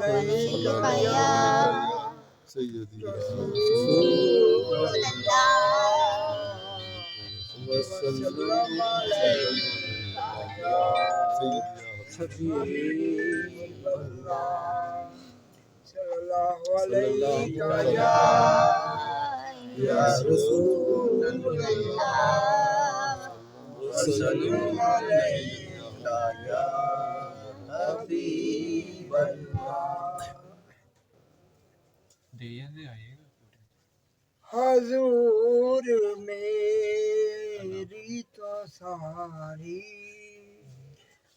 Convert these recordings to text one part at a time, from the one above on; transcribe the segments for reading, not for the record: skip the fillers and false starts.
عليك يا سيدي رسول الله وسلم عليك يا حبيب الله صلى الله عليك يا رسول الله وسلم عليك يا حبيب الله حضور میری تو ساری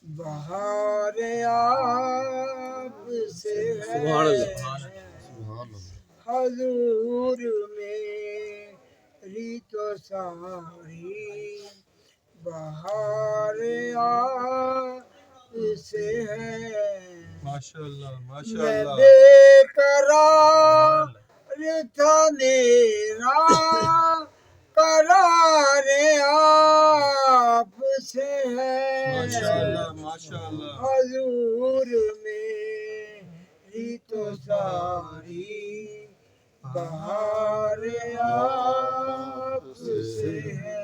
بہار آپ سے ہے حضور میری تو ساری بہار آپ سے ہے ماشاءاللہ میں ماشاءاللہ بے قرار تھا میرا قرار آپ سے ہے ماشاءاللہ ماشاءاللہ حضور میری تو ساری بہار آپ سے ہے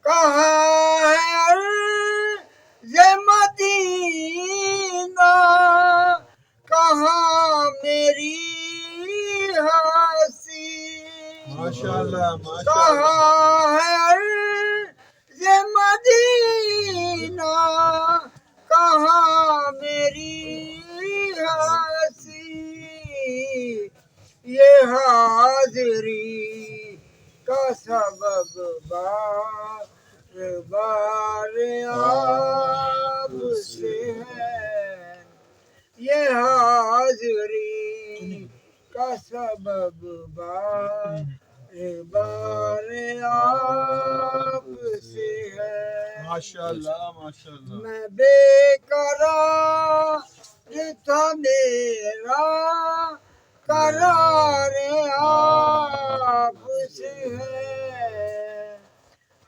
کہاں ہے عرض مدینہ کہاں میری ہنسی ماشاءاللہ ماشاءاللہ کہاں ہے عرض مدینہ کہاں میری ہنسی یہ حاضری کا سبب بار بار آپ سے ہے یہ حاضری کا سبب بار بار آپ سے ہے ماشاءاللہ ماشاءاللہ میں بے قرار تھا میرا قرار آپ سے ہے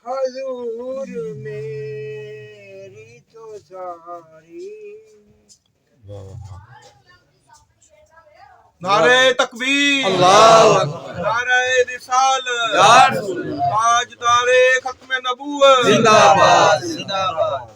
حضور میری تو ساری نعرہ تکبیر اللہ اکبر نعرہ رسالت یا رسول اللہ تاجدار ختم نبوت زندہ باد زندہ باد